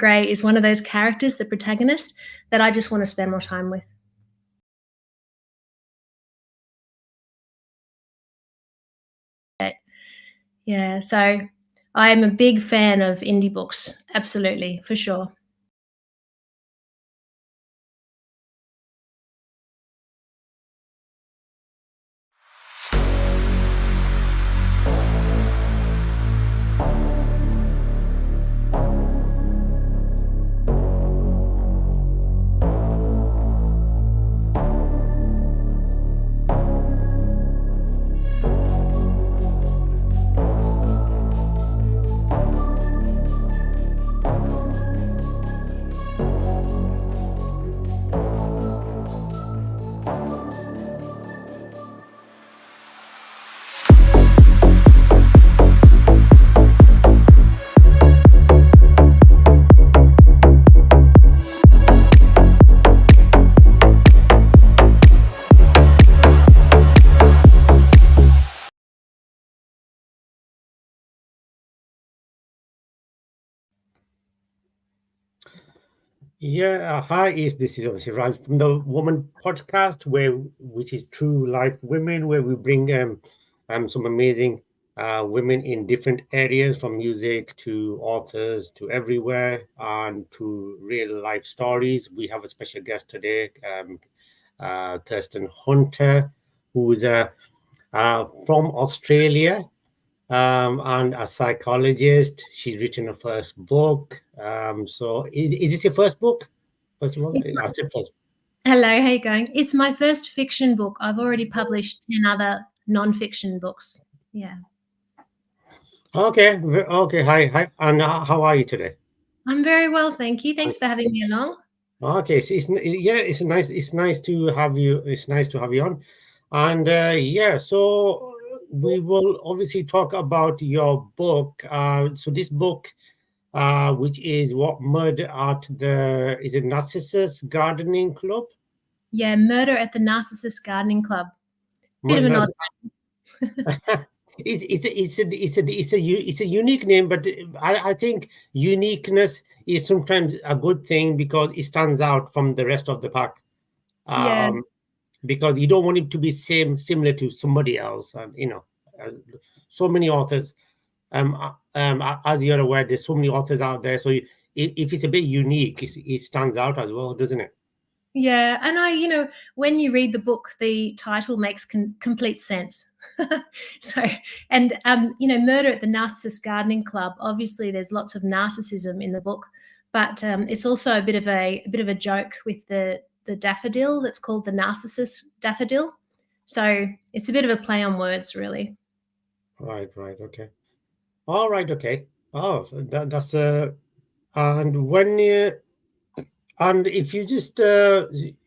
Gray is one of those characters, the protagonist, that I just want to spend more time with. Yeah, so I'm a big fan of indie books. Absolutely, for sure. Yeah, hi, this is obviously Raj from the Woman Podcast, which is True Life Women, where we bring some amazing women in different areas, from music to authors to everywhere, and to real life stories. We have a special guest today, Kirsten Hunter, who is from Australia, and a psychologist. She's written her first book. So is this your first book? First of all, I said first. Hello, how you going? It's my first fiction book. I've already published 10 other non-fiction books. Yeah. Okay, okay. Hi, and how are you today? I'm very well, thank you. Thanks for having me along. Okay, so yeah, it's nice to have you. It's nice to have you on, and yeah, so we will obviously talk about your book. So this book, which is what Murder at the is it Narcissus Gardening Club? Yeah, Murder at the Narcissist Gardening Club. Bit of an Murder. odd It's a unique name, but I think uniqueness is sometimes a good thing because it stands out from the rest of the pack. Yeah. Um, because you don't want it to be similar to somebody else, and uh, so many authors. As you're aware, there's so many authors out there. So if it's a bit unique, it stands out as well, doesn't it? Yeah, and when you read the book, the title makes complete sense. So, and Murder at the Narcissist Gardening Club. Obviously, there's lots of narcissism in the book, but it's also a bit of a joke with the daffodil that's called the narcissus daffodil. So it's a bit of a play on words, really. Right, okay. All right, okay. Oh, that's and when and if you just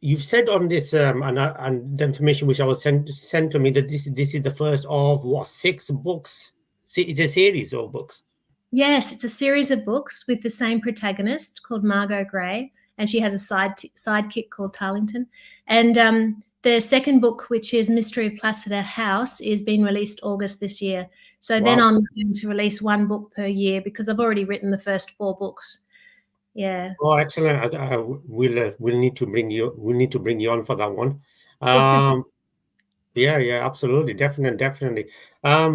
you've said on this and the information which I was sent to me, that this is the first of what, 6 books? It's a series of books. Yes, it's a series of books with the same protagonist called Margot Gray, and she has a sidekick called Tarlington. And the second book, which is Mystery of Placido House, is being released August this year. So then Wow. I'm going to release 1 book per year because I've already written the first 4 books. Yeah. Oh, excellent. We'll need to bring you on for that one. It's a Yeah, absolutely. Definitely.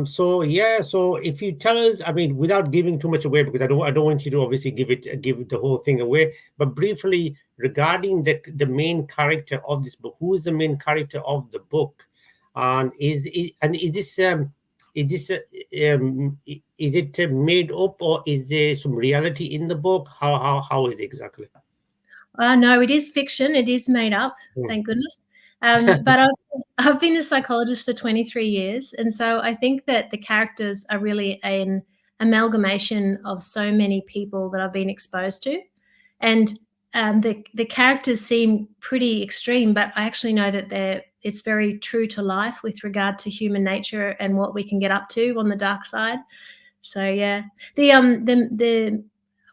So yeah, so if you tell us, I mean, without giving too much away, because I don't want you to obviously give the whole thing away, but briefly regarding the main character of this book, who is the main character of the book? And is this is it made up, or is there some reality in the book? How is it exactly? No, it is fiction. It is made up, Hmm. thank goodness. But I've been a psychologist for 23 years, and so I think that the characters are really an amalgamation of so many people that I've been exposed to, and the characters seem pretty extreme, but I actually know that it's very true to life with regard to human nature and what we can get up to on the dark side. So yeah, the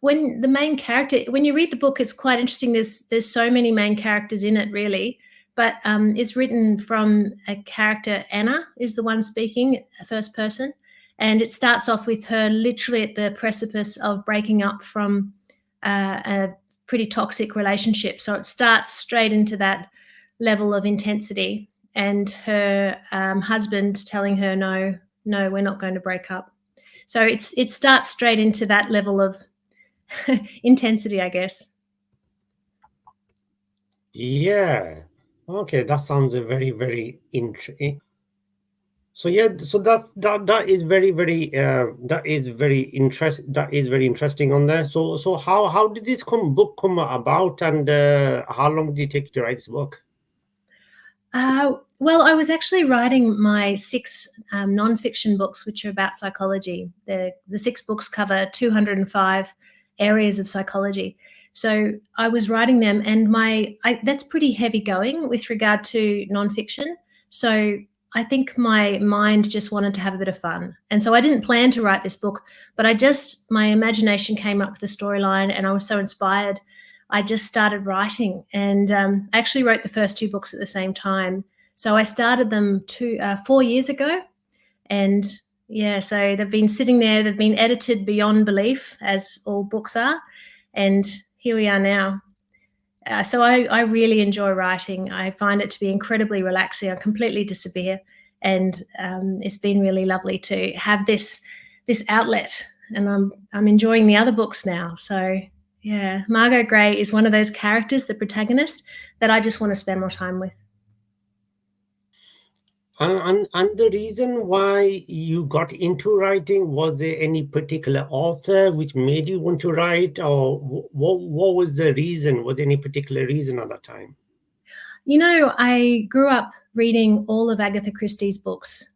when the main character, when you read the book, it's quite interesting. There's so many main characters in it, really, but it's written from a character. Anna is the one speaking, first person, and it starts off with her literally at the precipice of breaking up from a pretty toxic relationship. So it starts straight into that level of intensity, and her husband telling her, no, we're not going to break up. So it starts straight into that level of intensity, I guess. Yeah. Okay, that sounds a very, very interesting. So yeah, so that is very, very that is very interesting on there. So how did this book come about, and how long did it take you to write this book? Well, I was actually writing my 6 nonfiction books, which are about psychology. The 6 books cover 205 areas of psychology. So I was writing them, and that's pretty heavy going with regard to nonfiction. So I think my mind just wanted to have a bit of fun. And so I didn't plan to write this book, but my imagination came up with the storyline, and I was so inspired I just started writing, and I actually wrote the first 2 books at the same time. So I started them 4 years ago, and yeah, so they've been sitting there. They've been edited beyond belief, as all books are, and here we are now. So I really enjoy writing. I find it to be incredibly relaxing. I completely disappear, and it's been really lovely to have this outlet. And I'm enjoying the other books now. So yeah, Margot Gray is one of those characters, the protagonist, that I just want to spend more time with. And the reason why you got into writing, was there any particular author which made you want to write, or what was the reason? Was there any particular reason at that time? You know, I grew up reading all of Agatha Christie's books,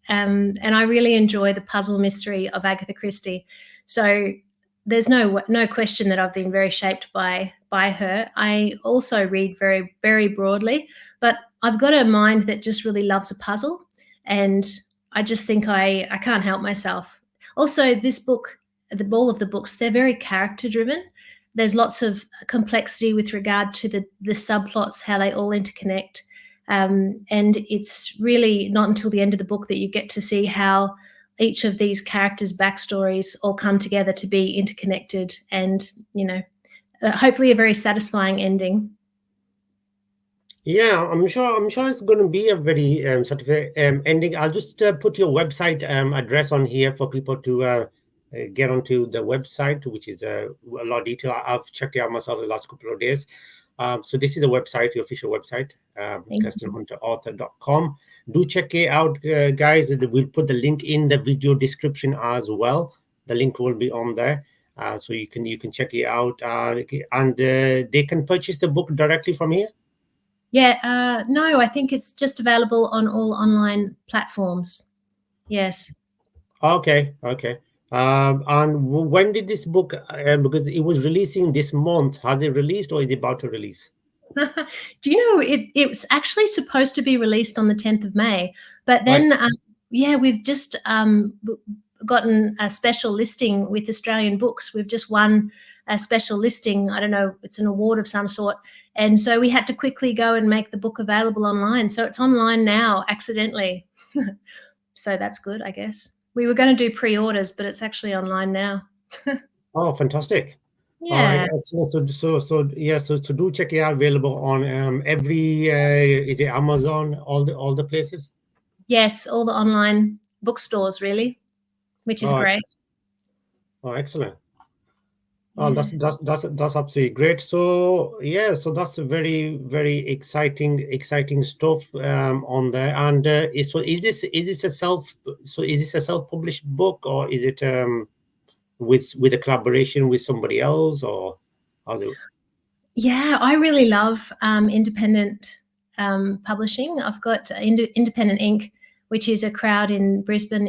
and I really enjoy the puzzle mystery of Agatha Christie. So there's no question that I've been very shaped by her. I also read very, very broadly, but I've got a mind that just really loves a puzzle, and I just think I can't help myself. Also, this book, all of the books, they're very character driven. There's lots of complexity with regard to the subplots, how they all interconnect. And it's really not until the end of the book that you get to see how each of these characters' backstories all come together to be interconnected, and hopefully a very satisfying ending. Yeah, I'm sure it's going to be a very sort of ending. I'll just put your website address on here for people to get onto the website, which is a lot of detail. I've checked it out myself the last couple of days. So this is the website, the official website, KirstenHunterAuthor.com. Do check it out, guys. We'll put the link in the video description as well. The link will be on there, so you can check it out, and they can purchase the book directly from here. Yeah, no, I think it's just available on all online platforms. Yes. Okay. And when did this book? Because it was releasing this month. Has it released, or is it about to release? Do you know it was actually supposed to be released on the 10th of May, but then yeah, we've just gotten a special listing with Australian Books. We've just won a special listing. I don't know, it's an award of some sort. And so we had to quickly go and make the book available online. So it's online now, accidentally. So that's good, I guess. We were going to do pre-orders, but it's actually online now. Oh, fantastic. All Yeah. right, excellent. So do check it out. Available on every is it Amazon, all the places? Yes, all the online bookstores, really, which is great. Oh, excellent. Oh, that's absolutely great. So yeah, so that's a very, very exciting stuff on there. And is this a self-published book, or is it with a collaboration with somebody else, or how's it? Yeah, I really love independent publishing. I've got Independent Ink, which is a crowd in Brisbane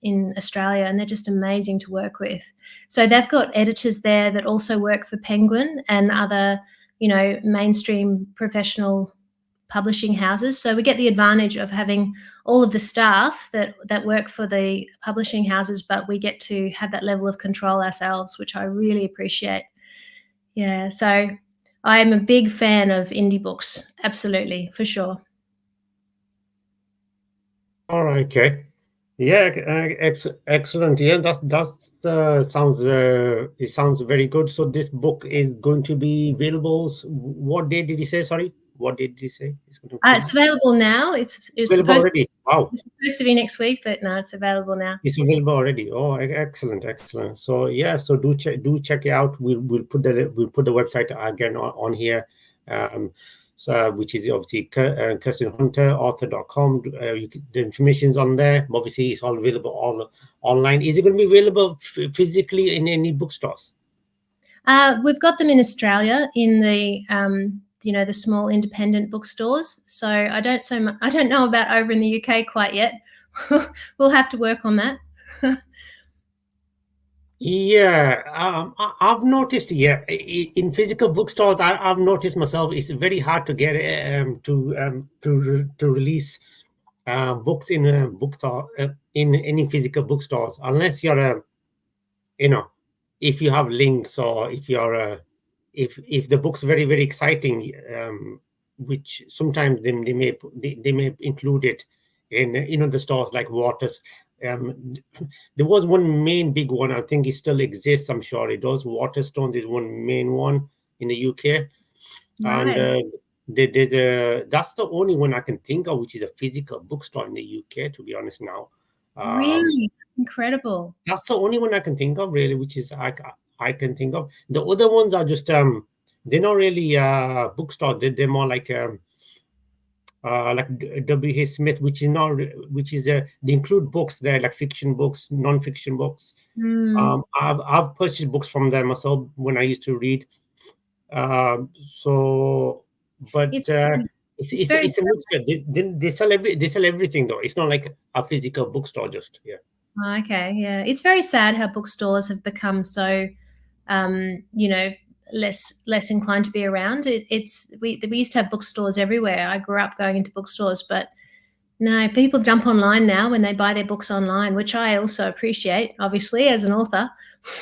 in Australia, and they're just amazing to work with. So they've got editors there that also work for Penguin and other, mainstream professional publishing houses. So we get the advantage of having all of the staff that work for the publishing houses, but we get to have that level of control ourselves, which I really appreciate. Yeah, so I am a big fan of indie books. Absolutely, for sure. All right, okay. Yeah, excellent. Yeah, that's it sounds very good. So this book is going to be available. What date did you say? Sorry, what date did you say it's going to come It's out? available now. It's Available already. Wow. it's supposed to be next week, but no, it's available now. It's available already. Oh, excellent, excellent. So yeah, so do check it out. We'll put the website again on here, so which is obviously Kirsten Hunter author.com. The information's on there. Obviously, it's all available all online. Is it going to be available physically in any bookstores? We've got them in Australia in the the small independent bookstores. So I don't know about over in the UK quite yet. We'll have to work on that. Yeah, I've noticed. Yeah, in physical bookstores, I've noticed myself. It's very hard to get to release books in bookstore in any physical bookstores, unless you're a you know if you have links, or if you're if the book's very very exciting, which sometimes they may include it in the stores like Waters. There was one main big one. I think it still exists. I'm sure it does. Waterstones is one main one in the UK, and Right. that's the only one I can think of, which is a physical bookstore in the UK. To be honest, now. Um, Really? Incredible. that's the only one I can think of, really, which is I can think of. The other ones are just they're not really bookstore. They're more like W.H. Smith, which is not which is they include books there, like fiction books, non-fiction books. Mm. I've purchased books from them myself when I used to read. So, but It's it's very it's a mixture. They sell everything though. It's not like a physical bookstore. Just yeah. okay. Yeah, it's very sad how bookstores have become so, um, you know, less inclined to be around. We used to have bookstores everywhere. I grew up going into bookstores, but no, people jump online now when they buy their books online, which I also appreciate, obviously, as an author.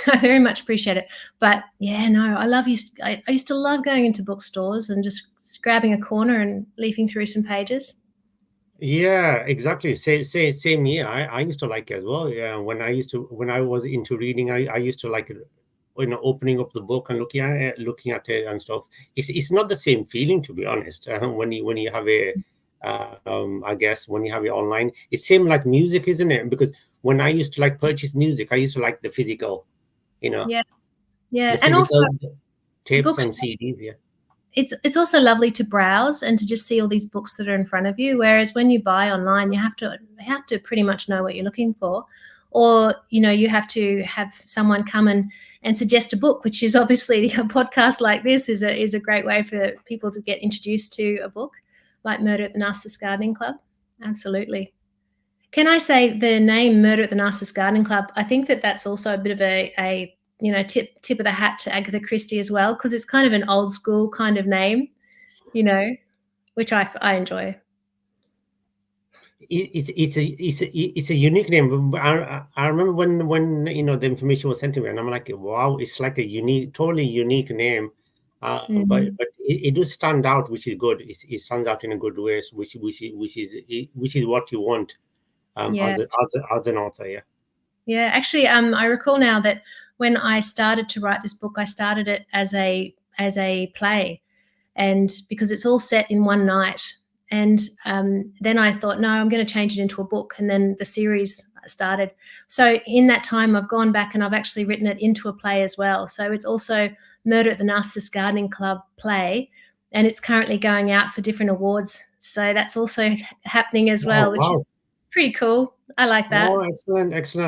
I very much appreciate it. But yeah, no, I used to love going into bookstores and just grabbing a corner and leafing through some pages. Yeah, exactly. Same here. I used to like it as well. Yeah, when I was into reading, I used to like opening up the book and looking at it and stuff. It's not the same feeling, to be honest. When you have a I guess when you have it online, it's same like music, isn't it? Because when I used to like purchase music, I used to like the physical, you know, Yeah, yeah, the and also physical tapes books. and CDs. Yeah. It's also lovely to browse and to just see all these books that are in front of you. Whereas when you buy online, you have to pretty much know what you're looking for, or you have to have someone come and suggest a book, which is obviously a podcast like this is a great way for people to get introduced to a book like Murder at the Narcissus Gardening Club. Absolutely. Can I say the name Murder at the Narcissus Gardening Club? I think that's also a bit of a tip of the hat to Agatha Christie as well, because it's kind of an old school kind of name, which I enjoy. It's a unique name. I remember when the information was sent to me, and I'm like, wow, it's like a totally unique name. But Mm, it does stand out, which is good. It stands out in a good way, which is what you want yeah, as an author. Yeah. yeah. Actually, I recall now that when I started to write this book, I started it as a play, and because it's all set in one night. And then I thought, no, I'm going to change it into a book. And then the series started. So in that time, I've gone back and I've actually written it into a play as well. So it's also Murder at the Narcissus Gardening Club play. And it's currently going out for different awards. So that's also happening as Oh well, which is wow! pretty cool. I like that. Oh, excellent, excellent!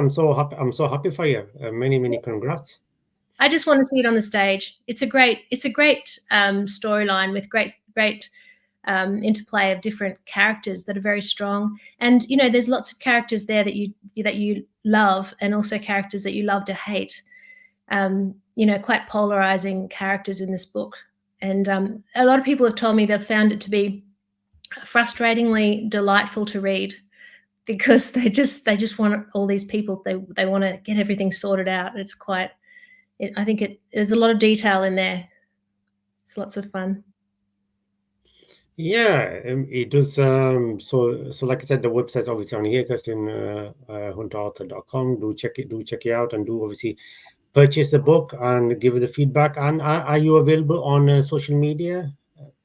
I'm so happy for you. Many congrats. I just want to see it on the stage. It's a great storyline with great interplay of different characters that are very strong. And there's lots of characters there that you love, and also characters that you love to hate. Quite polarizing characters in this book. And a lot of people have told me they've found it to be frustratingly delightful to read, because they just want all these people. They want to get everything sorted out. I think there's a lot of detail in there. It's lots of fun. Yeah, it does. So like I said, the website's obviously on here, KirstenHunterAuthor.com. Do check it out, and do obviously purchase the book and give it the feedback. And are you available on social media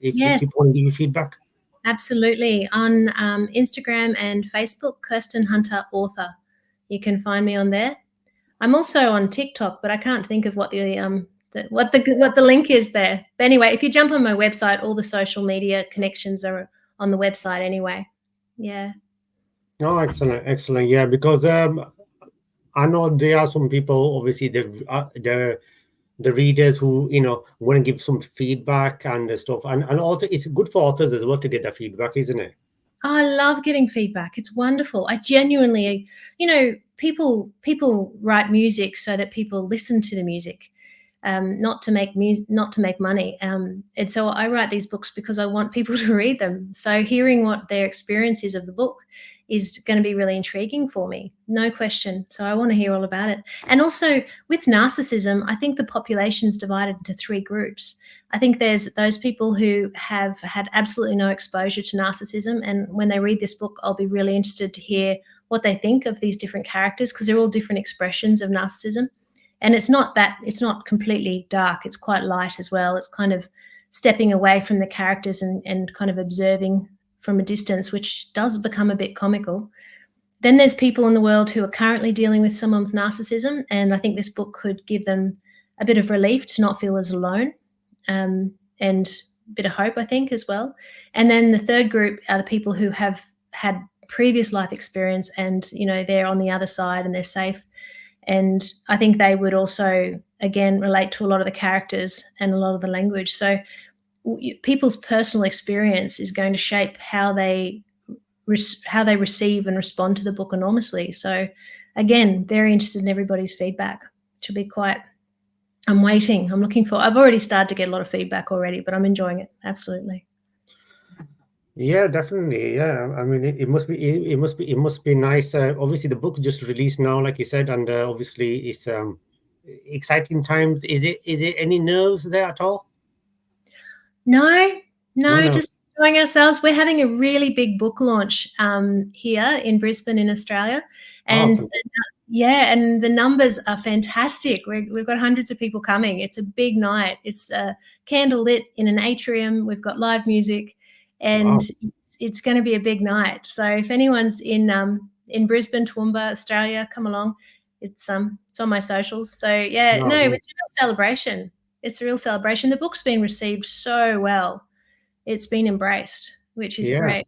if Yes, people want to give you feedback? absolutely. On Instagram and Facebook, Kirsten Hunter Author. You can find me on there. I'm also on TikTok, but I can't think of what the link is there. But anyway, if you jump on my website, all the social media connections are on the website anyway. Yeah. Oh, excellent, excellent. Yeah, because I know there are some people, obviously the readers who want to give some feedback and stuff, and also it's good for authors as well to get that feedback, isn't it? Oh, I love getting feedback. It's wonderful. I genuinely, people write music so that people listen to the music, not to make music, not to make money. And so I write these books because I want people to read them. So hearing what their experience is of the book is going to be really intriguing for me, no question. So I want to hear all about it. And also with narcissism, I think the population's divided into three groups. I think there's those people who have had absolutely no exposure to narcissism. And when they read this book, I'll be really interested to hear what they think of these different characters, because they're all different expressions of narcissism. And it's not completely dark. It's quite light as well. It's kind of stepping away from the characters and kind of observing from a distance, which does become a bit comical. Then there's people in the world who are currently dealing with someone with narcissism. And I think this book could give them a bit of relief to not feel as alone, and a bit of hope, I think, as well. And then the third group are the people who have had previous life experience and, they're on the other side and they're safe. And I think they would also, again, relate to a lot of the characters and a lot of the language. So people's personal experience is going to shape how they receive and respond to the book enormously. So again, very interested in everybody's feedback, which will be quite. I'm waiting. I've already started to get a lot of feedback already, but I'm enjoying it. Absolutely. Yeah, definitely. Yeah, I mean, it must be nice. Obviously, the book just released now, like you said, and obviously it's exciting times. Is it any nerves there at all? No, No, no, no. just enjoying ourselves. We're having a really big book launch here in Brisbane, in Australia, and Awesome. yeah, and the numbers are fantastic. We've got hundreds of people coming. It's a big night. It's candle lit in an atrium. We've got live music, and Wow. it's going to be a big night. So if anyone's in Brisbane, Toowoomba, Australia, come along. It's on my socials. So yeah, No, no, no. it's a real celebration. It's a real celebration. The book's been received so well. It's been embraced, which is Yeah. great.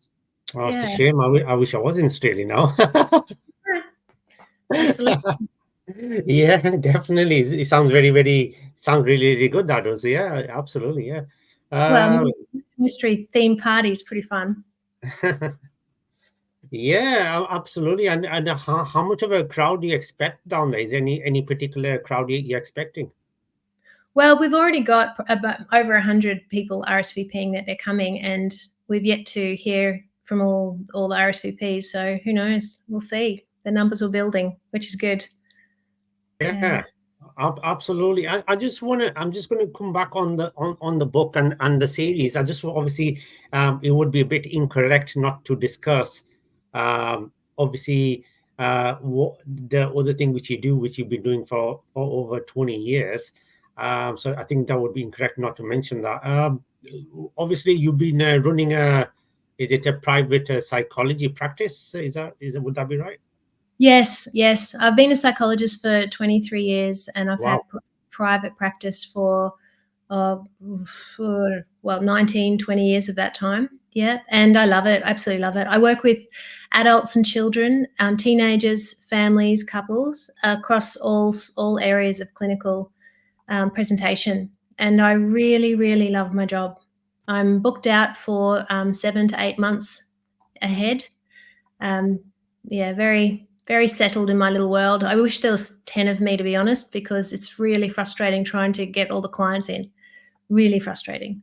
Oh, it's a Yeah, shame. I wish I was in Australia now. absolutely. Yeah, definitely. It sounds sounds really, really good. That does. Yeah, absolutely. Yeah. Well, Uh, mystery theme party is pretty fun. Yeah, absolutely. And how much of a crowd do you expect down there? Is there any particular crowd you're expecting? Well, we've already got about over 100 people RSVPing that they're coming, and we've yet to hear from all the RSVPs. So who knows? We'll see. The numbers are building, which is good. Yeah. Yeah, absolutely. I'm just gonna come back on the book and the series. I just obviously it would be a bit incorrect not to discuss obviously what the other thing which you do, which you've been doing for over 20 years. So I think that would be incorrect not to mention that. Obviously, you've been running is it a private psychology practice? Would that be right? Yes, yes. I've been a psychologist for 23 years, and I've had Wow. private practice uh, for, well, 19, 20 years of that time. Yeah. And I love it. Absolutely love it. I work with adults and children, teenagers, families, couples across all areas of clinical presentation. And I really, really love my job. I'm booked out for 7 to 8 months ahead. Um, yeah, very, very settled in my little world. I wish there was 10 of me, to be honest, because it's really frustrating trying to get all the clients in. Really frustrating.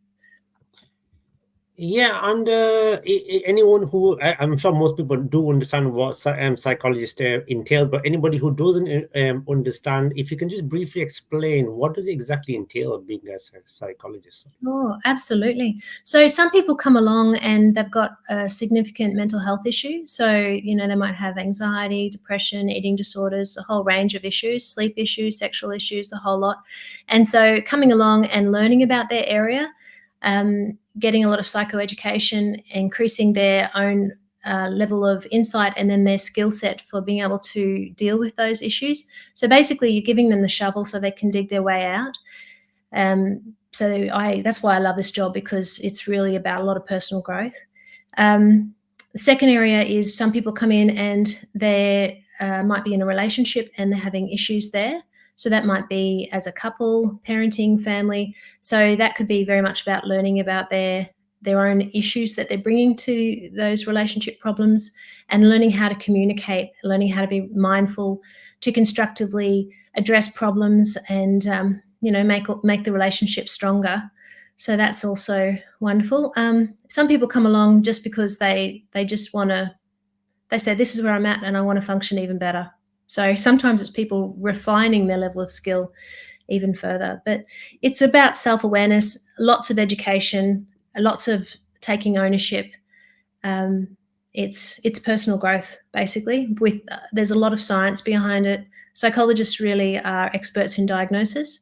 Yeah, and anyone who I'm sure most people do understand what psychologist entails, but anybody who doesn't understand, if you can just briefly explain what does it exactly entail being a psychologist. Oh, absolutely. So some people come along and they've got a significant mental health issue. So, they might have anxiety, depression, eating disorders, a whole range of issues, sleep issues, sexual issues, the whole lot. And so coming along and learning about their area, getting a lot of psychoeducation, increasing their own level of insight and then their skill set for being able to deal with those issues. So basically, you're giving them the shovel so they can dig their way out. So that's why I love this job, because it's really about a lot of personal growth. The second area is some people come in and they might be in a relationship and they're having issues there. So that might be as a couple, parenting, family. So that could be very much about learning about their own issues that they're bringing to those relationship problems, and learning how to communicate, learning how to be mindful, to constructively address problems and make the relationship stronger. So that's also wonderful. Some people come along just because they just want to. They say, this is where I'm at and I want to function even better. So sometimes it's people refining their level of skill even further. But it's about self-awareness, lots of education, lots of taking ownership. It's personal growth, basically. There's a lot of science behind it. Psychologists really are experts in diagnosis,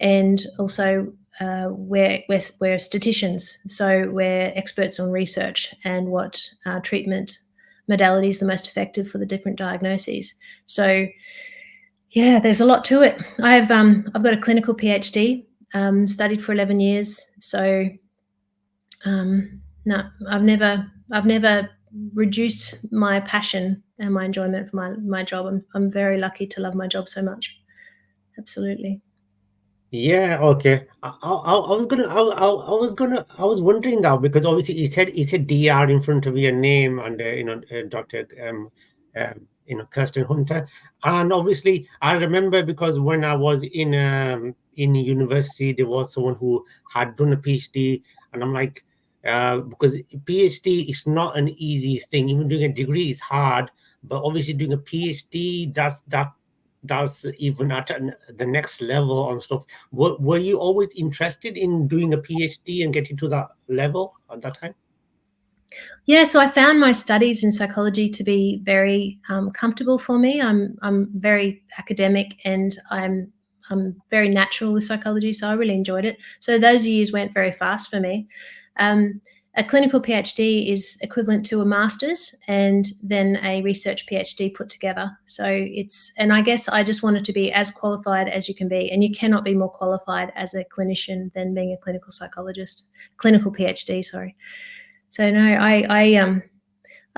and also we're statisticians, so we're experts on research and what treatment modality is the most effective for the different diagnoses. So yeah, there's a lot to it. I've got a clinical PhD, studied for 11 years. So no, I've never reduced my passion and my enjoyment for my job. I'm very lucky to love my job so much. Absolutely. Yeah, okay. I was wondering now because obviously it said DR in front of your name and Doctor Kirsten Hunter, and obviously I remember because when I was in university there was someone who had done a PhD, and I'm like, because PhD is not an easy thing. Even doing a degree is hard, but obviously doing a PhD, that's even at the next level on stuff. Were you always interested in doing a PhD and getting to that level at that time? Yeah, so I found my studies in psychology to be very comfortable for me. I'm very academic and I'm very natural with psychology, so I really enjoyed it. So those years went very fast for me. A clinical PhD is equivalent to a master's and then a research PhD put together. So and I guess I just wanted to be as qualified as you can be, and you cannot be more qualified as a clinician than being a clinical PhD, sorry. So no, I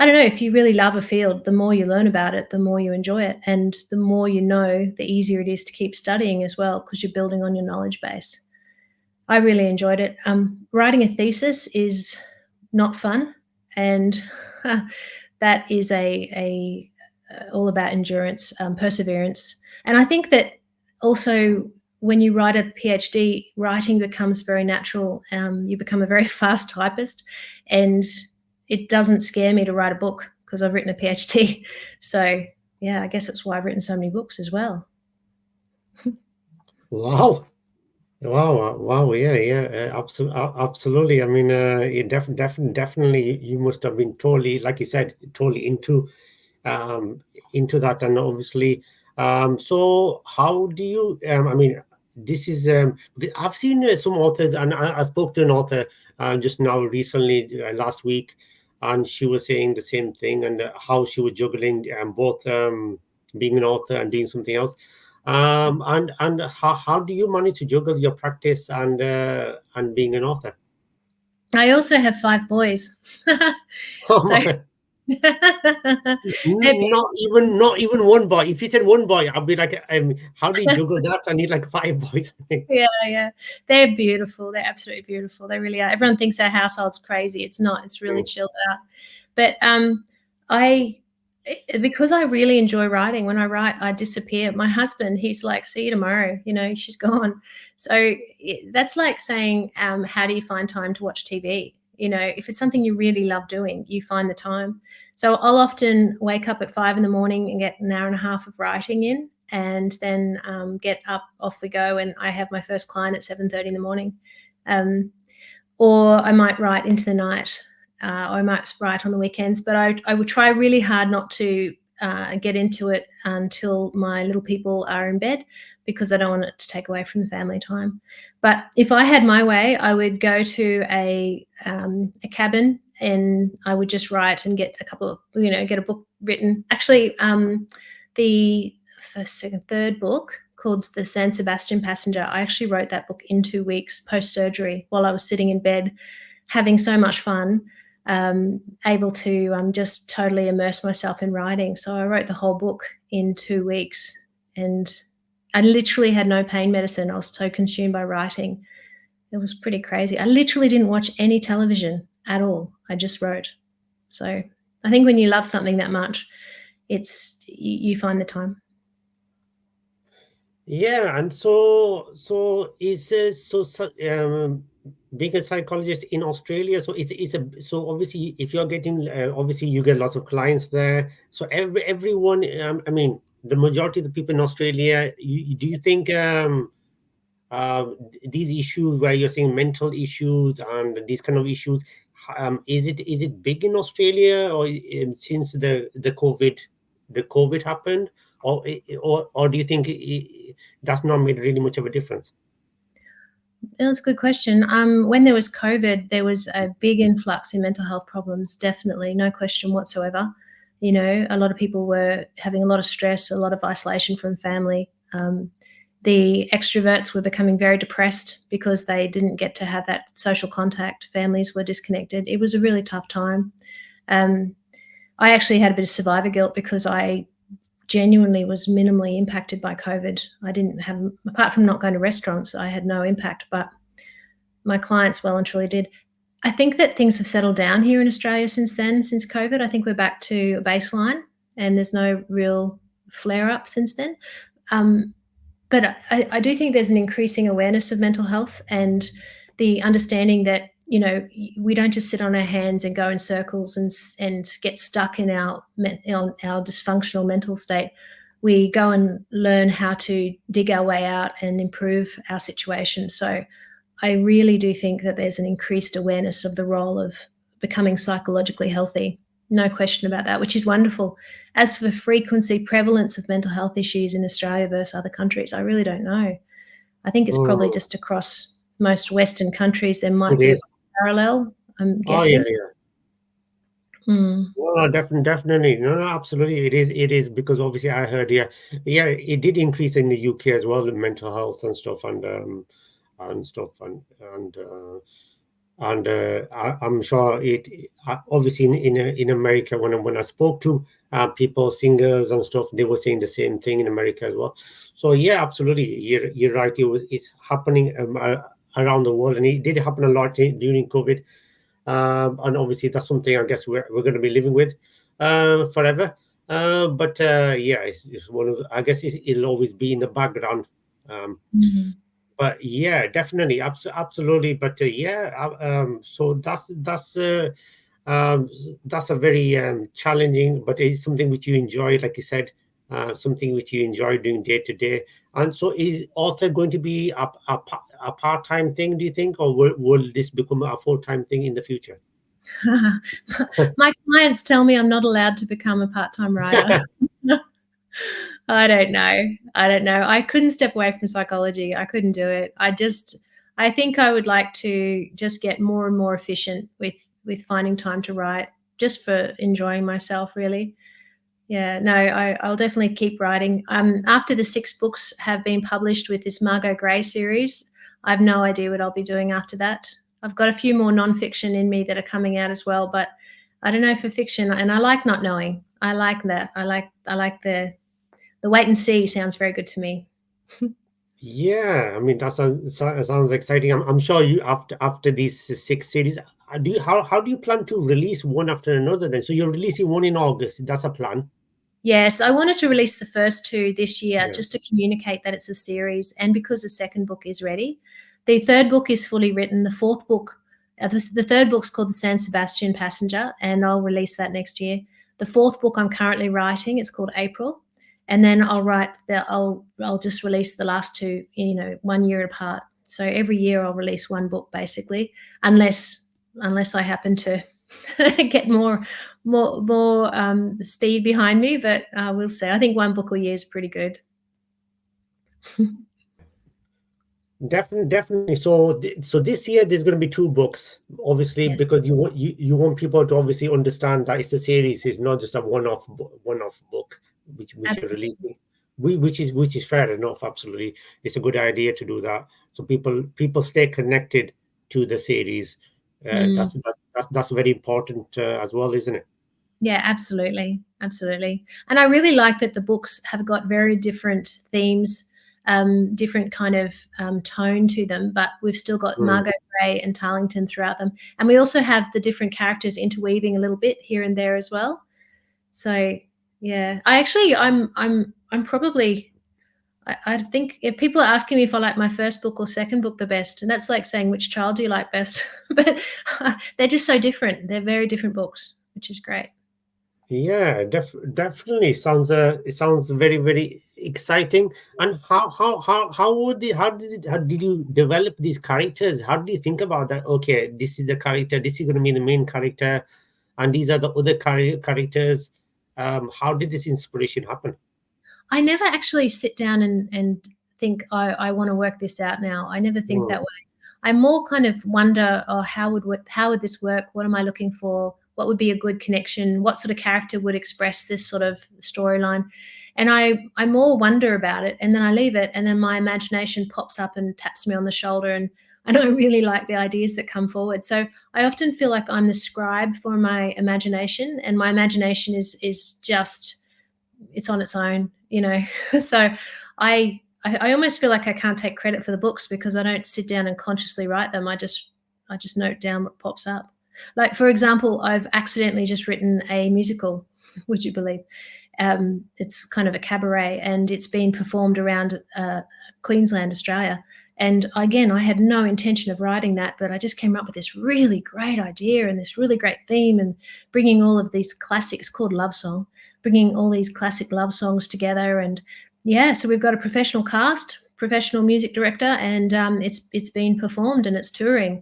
don't know, if you really love a field, the more you learn about it, the more you enjoy it, and the more you know, the easier it is to keep studying as well, because you're building on your knowledge base. I really enjoyed it. Writing a thesis is not fun, and that is all about endurance, perseverance, and I think that also when you write a PhD, writing becomes very natural. You become a very fast typist, and it doesn't scare me to write a book because I've written a PhD. So yeah, I guess that's why I've written so many books as well. Wow. Wow, yeah, absolutely. I mean, definitely, you must have been totally, like you said, totally into that, and obviously, so how do you? I mean, this is I've seen some authors, and I spoke to an author just now recently, last week, and she was saying the same thing, and how she was juggling both being an author and doing something else. And how do you manage to juggle your practice and being an author? I also have 5 boys. Oh So my, they're not even one boy. If you said one boy, I'd be like, how do you juggle that? I need like 5 boys. yeah. They're beautiful. They're absolutely beautiful. They really are. Everyone thinks our household's crazy. It's not. It's really chilled out. But I because I really enjoy writing. When I write, I disappear. My husband, he's like, "See you tomorrow." She's gone. So that's like saying, "How do you find time to watch TV?" If it's something you really love doing, you find the time. So I'll often wake up at 5 in the morning and get an hour and a half of writing in, and then get up, off we go, and I have my first client at 7:30 in the morning. Or I might write into the night, or I might write on the weekends, but I would try really hard not to get into it until my little people are in bed, because I don't want it to take away from the family time. But if I had my way, I would go to a cabin, and I would just write and get get a book written. Actually, the first, second, third book, called The San Sebastian Passenger, I actually wrote that book in 2 weeks post-surgery, while I was sitting in bed having so much fun, able to just totally immerse myself in writing. So I wrote the whole book in 2 weeks, and I literally had no pain medicine. I was so consumed by writing. It was pretty crazy. I literally didn't watch any television at all. I just wrote. So I think when you love something that much, you find the time. Yeah, and so is being a psychologist in Australia. So so obviously, if you're getting obviously you get lots of clients there. So everyone, I mean, the majority of the people in Australia, do you think uh, these issues where you're saying mental issues and these kind of issues, is it big in Australia, or since the COVID happened, or do you think that's not made really much of a difference? That's a good question. When there was COVID, there was a big influx in mental health problems, definitely, no question whatsoever. A lot of people were having a lot of stress, a lot of isolation from family. The extroverts were becoming very depressed because they didn't get to have that social contact. Families were disconnected. It was a really tough time. I actually had a bit of survivor guilt because I genuinely was minimally impacted by COVID. I didn't have, apart from not going to restaurants, I had no impact, but my clients well and truly did. I think that things have settled down here in Australia since then, since COVID. I think we're back to a baseline, and there's no real flare up since then. But I do think there's an increasing awareness of mental health, and the understanding that, we don't just sit on our hands and go in circles and get stuck in our dysfunctional mental state. We go and learn how to dig our way out and improve our situation. So I really do think that there's an increased awareness of the role of becoming psychologically healthy. No question about that, which is wonderful. As for the frequency, prevalence of mental health issues in Australia versus other countries, I really don't know. I think it's probably just across most Western countries. There might be a parallel, I'm guessing. Oh, yeah. Well, definitely. No, absolutely. It is because obviously I heard, it did increase in the UK as well, mental health and stuff, and stuff, and I'm sure it obviously in America, when I spoke to people, singers and stuff, they were saying the same thing in America as well. So yeah, absolutely, you're right. It's happening around the world, and it did happen a lot during COVID. And obviously that's something I guess we're going to be living with forever. But yeah, it's one of I guess it'll always be in the background. But yeah, definitely, absolutely. But so that's a very challenging, but it's something which you enjoy, like you said, something which you enjoy doing day to day. And so, is author going to be a part-time thing, do you think, or will this become a full-time thing in the future? My clients tell me I'm not allowed to become a part-time writer. I don't know. I couldn't step away from psychology. I couldn't do it. I think I would like to just get more and more efficient with finding time to write, just for enjoying myself, really. Yeah, no, I'll definitely keep writing. After the 6 books have been published with this Margot Gray series, I have no idea what I'll be doing after that. I've got a few more nonfiction in me that are coming out as well, but I don't know for fiction. And I like not knowing. I like that. I like the wait and see. Sounds very good to me. Yeah, I mean that sounds exciting. I'm sure you after these 6 series, how do you plan to release one after another then? So you're releasing one in August. That's a plan. Yes, I wanted to release the first 2 this year, Yeah. just to communicate that it's a series, and because the second book is ready. The third book is fully written. The fourth book The third book's called The San Sebastian Passenger, and I'll release that next year. The fourth book I'm currently writing, it's called April, and then I'll just release the last two, 1 year apart. So every year I'll release one book basically, unless I happen to get more speed behind me. But we'll see. I think one book a year is pretty good. Definitely. So this year there's going to be two books, obviously, Yes. because you want people to obviously understand that it's a series. It's not just a one-off book which you're releasing. Which is fair enough. Absolutely, it's a good idea to do that, so people stay connected to the series. That's very important as well, isn't it? Yeah, absolutely. And I really like that the books have got very different themes, different kind of tone to them, but we've still got Margot Gray and Tarlington throughout them, and we also have the different characters interweaving a little bit here and there as well. So yeah, I'm probably, I think if people are asking me if I like my first book or second book the best, and that's like saying which child do you like best, but they're just so different. They're very different books, which is great. Yeah, definitely sounds it sounds very, very exciting. And how did you develop these characters? How did you think about that? Okay, this is the character, this is going to be the main character, and these are the other characters. How did this inspiration happen? I never actually sit down and think, I want to work this out now. I never think that way. I more kind of wonder, how would this work? What am I looking for? What would be a good connection? What sort of character would express this sort of storyline? And I more wonder about it, and then I leave it, and then my imagination pops up and taps me on the shoulder, and I don't really like the ideas that come forward. So I often feel like I'm the scribe for my imagination, and my imagination is just, it's on its own, So I almost feel like I can't take credit for the books because I don't sit down and consciously write them. I just note down what pops up. Like, for example, I've accidentally just written a musical, would you believe? It's kind of a cabaret, and it's been performed around Queensland, Australia. And again, I had no intention of writing that, but I just came up with this really great idea and this really great theme, and bringing all of these classics, called Love Song, bringing all these classic love songs together. And yeah, so we've got a professional cast, professional music director, and it's been performed and it's touring.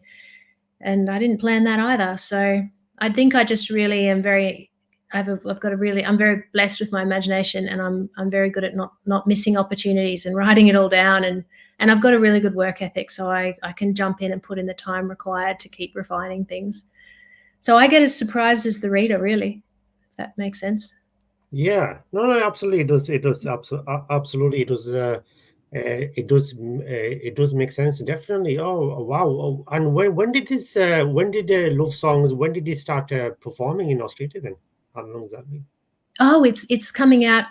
And I didn't plan that either. So I think I just really am very, I'm very blessed with my imagination, and I'm very good at not missing opportunities and writing it all down. And I've got a really good work ethic, so I can jump in and put in the time required to keep refining things. So I get as surprised as the reader, really, if that makes sense. Yeah, no, absolutely, it does, absolutely, it does make sense, definitely. Oh, wow. Oh, and when did Love Songs, when did it start performing in Australia then? How long has that been? Oh, it's coming out.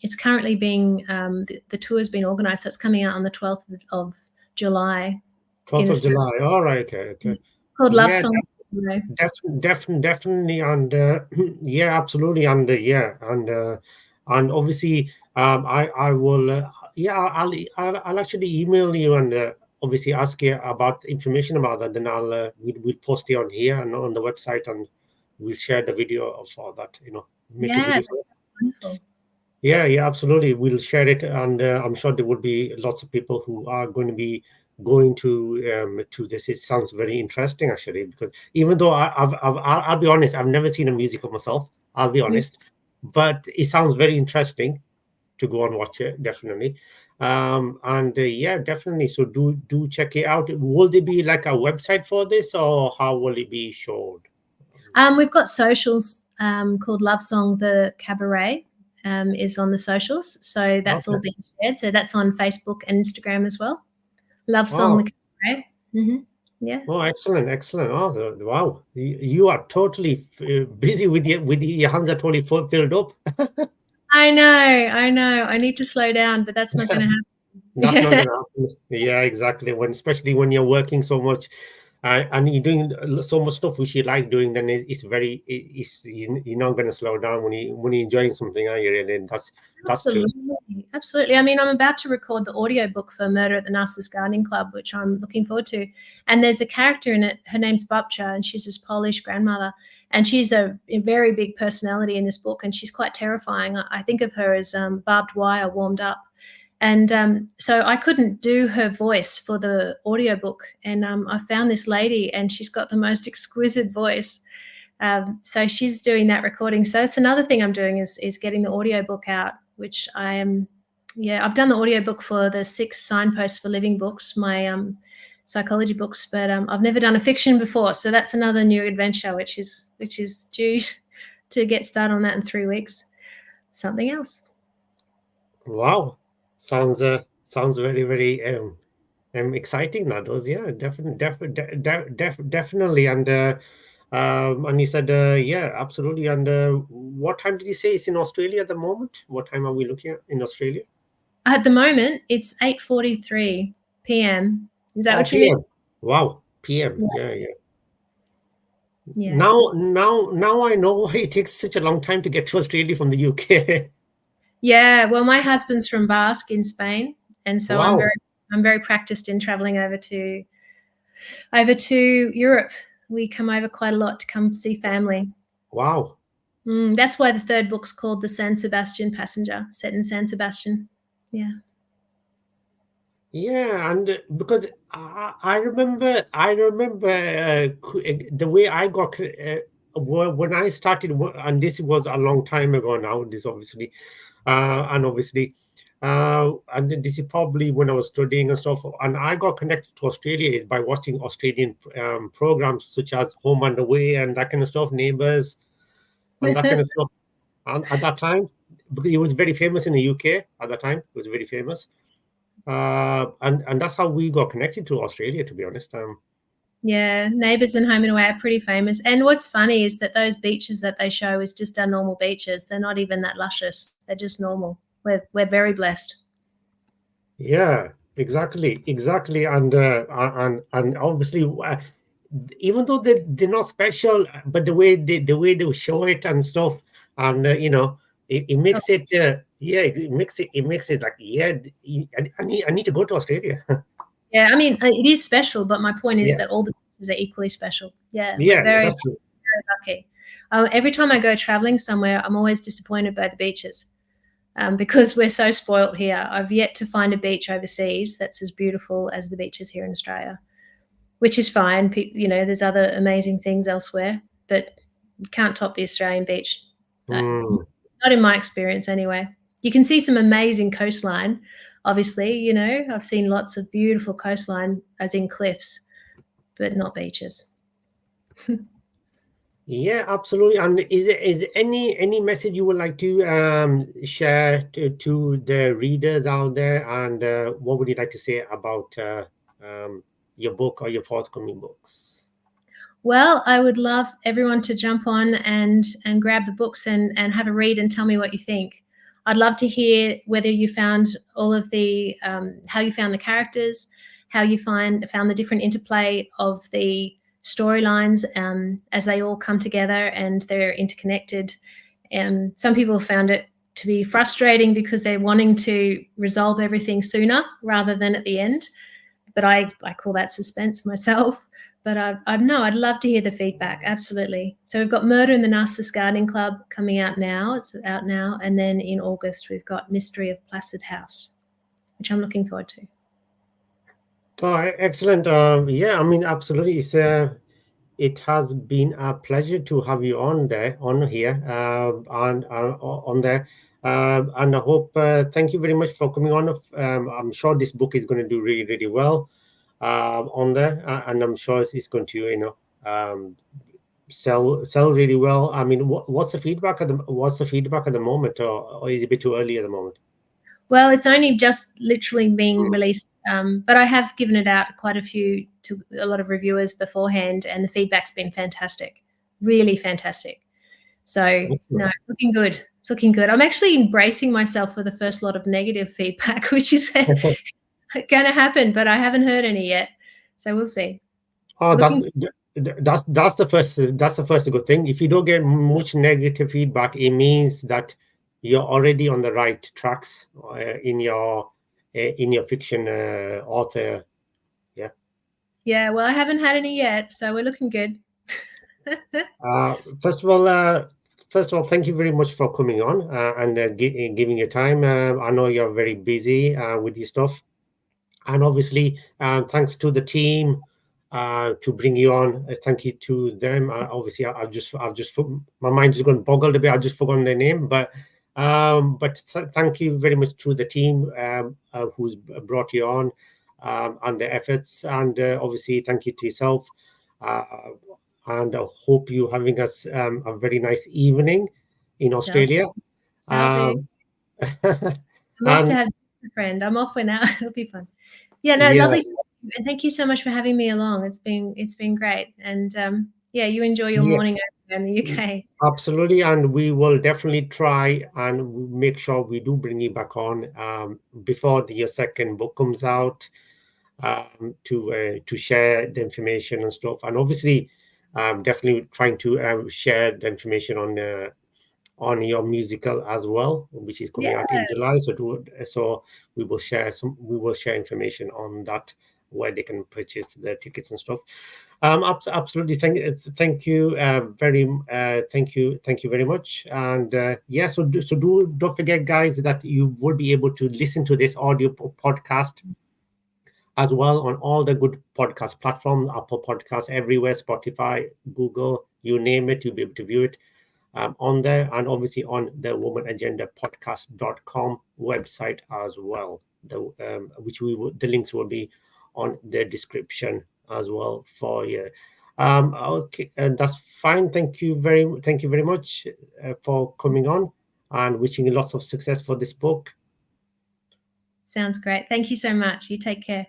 It's currently being, the tour's been organised, so it's coming out on the 12th of July. 12th of July. All right, okay. Called Love Yeah, Song. definitely, and yeah, absolutely, and and obviously, I will, yeah, I'll actually email you and obviously ask you about information about that. Then we'll post it on here and on the website, and we'll share the video of all that. Make a video for it. Wonderful. Yeah, absolutely. We'll share it, and I'm sure there would be lots of people who are going to be going to this. It sounds very interesting, actually, because even though I'll be honest, I've never seen a musical myself. I'll be honest, but it sounds very interesting to go and watch it, definitely. And yeah, definitely. So do check it out. Will there be like a website for this, or how will it be showed? We've got socials called Love Song the Cabaret. Is on the socials, so that's all being shared. So that's on Facebook and Instagram as well. Love Song the Cabaret. Yeah. Oh, excellent. Oh, wow, you are totally busy with your hands are totally filled up. I know. I need to slow down, but that's not going to happen. That's not gonna happen. Yeah, exactly. Especially when you're working so much. and you're doing so much stuff which you like doing, then it's very, you're not going to slow down when you're enjoying something, are you? And that's true. Absolutely. I mean, I'm about to record the audiobook for Murder at the Narcissus Gardening Club, which I'm looking forward to. And there's a character in it. Her name's Babcia, and she's this Polish grandmother. And she's a very big personality in this book, and she's quite terrifying. I think of her as barbed wire warmed up. And so I couldn't do her voice for the audiobook. And I found this lady, and she's got the most exquisite voice. So she's doing that recording. So that's another thing I'm doing is getting the audiobook out, which I am, I've done the audiobook for the 6 Signposts for Living books, my psychology books, but I've never done a fiction before. So that's another new adventure, which is due to get started on that in 3 weeks. Something else. Wow. Sounds very, very exciting, that does. Yeah, definitely. And he said, yeah, absolutely. And what time did he say it's in Australia at the moment? What time are we looking at in Australia? At the moment, it's 8:43 p.m. Is that what you mean? Wow, PM. Yeah. Yeah. Now I know why it takes such a long time to get to Australia from the UK. Yeah, well, my husband's from Basque in Spain, and so Wow. I'm very practiced in traveling over to Europe. We come over quite a lot to come see family. Wow. That's why the 3rd book's called The San Sebastian Passenger, set in San Sebastian. Yeah. Yeah, and because I remember the way I got when I started, and this was a long time ago now. This obviously, and this is probably when I was studying and stuff. And I got connected to Australia is by watching Australian programs such as Home and Away and that kind of stuff, Neighbours, and that kind of stuff. And at that time, it was very famous in the UK. At that time, it was very famous. And that's how we got connected to Australia, to be honest. Yeah, Neighbours and Home and Away are pretty famous. And what's funny is that those beaches that they show is just our normal beaches. They're not even that luscious. They're just normal. We're very blessed. Yeah, exactly. And obviously, even though they're not special, but the way they show it and stuff, and it makes it it makes it like, yeah, I need to go to Australia. Yeah, I mean, it is special, but my point is that all the beaches are equally special. Yeah, yeah, very, that's true. very lucky. Every time I go traveling somewhere, I'm always disappointed by the beaches because we're so spoilt here. I've yet to find a beach overseas that's as beautiful as the beaches here in Australia, which is fine. There's other amazing things elsewhere, but you can't top the Australian beach. Not in my experience anyway. You can see some amazing coastline, obviously, I've seen lots of beautiful coastline as in cliffs, but not beaches. Yeah, absolutely. And is any message you would like to share to the readers out there? And what would you like to say about your book or your forthcoming books? Well, I would love everyone to jump on and grab the books and have a read and tell me what you think. I'd love to hear whether you found all of the how you found the characters, how you found the different interplay of the storylines as they all come together and they're interconnected. Some people found it to be frustrating because they're wanting to resolve everything sooner rather than at the end. But I call that suspense myself. But I'd love to hear the feedback. Absolutely. So we've got Murder in the Narcissus Gardening Club coming out now. It's out now. And then in August, we've got Mystery of Placid House, which I'm looking forward to. Oh, excellent. Yeah, I mean, absolutely. It has been a pleasure to have you on here, and on there. And I hope, thank you very much for coming on. I'm sure this book is going to do really, really well on there, and I'm sure it's going to, sell really well. I mean, what's the feedback at the moment, or is it a bit too early at the moment? Well, it's only just literally being released, but I have given it out to a lot of reviewers beforehand, and the feedback's been fantastic, really fantastic. So no, it's looking good. It's looking good. I'm actually embracing myself for the first lot of negative feedback, which is going to happen, but I haven't heard any yet. So we'll see. Oh, Looking, that's the first good thing. If you don't get much negative feedback, it means that you're already on the right tracks in your fiction author. Yeah. yeah, well, I haven't had any yet, so we're looking good. Uh, first of all, uh, First of all, thank you very much for coming on and giving your time. I know you're very busy with your stuff. And obviously, thanks to the team to bring you on. Thank you to them. Obviously, my mind is going boggled a bit. I've just forgotten their name, but thank you very much to the team who's brought you on and the efforts, and obviously, thank you to yourself. Uh, and I hope you having us a very nice evening in Shall Australia. shall do. Um, I'm off to and have a friend. I'm off for now. It'll be fun. Yeah, no, yeah, lovely. And thank you so much for having me along. It's been great. And yeah, you enjoy your yeah. morning over there in the UK. Absolutely, and we will definitely try and make sure we do bring you back on before your second book comes out to share the information and stuff. And obviously, definitely trying to share the information on your musical as well, which is Yeah, coming out in July. So we will share information on that where they can purchase the tickets and stuff. Absolutely. Thank you thank you very much. And yeah, don't forget, guys, that you will be able to listen to this audio podcast as well on all the good podcast platforms, Apple Podcasts, everywhere, Spotify, Google, you name it, you'll be able to view it on there, and obviously on the womanagendapodcast.com website as well, which the links will be on the description as well for you. Okay, and that's fine. Thank you very much for coming on, and wishing you lots of success for this book. sounds great. Thank you so much. You take care.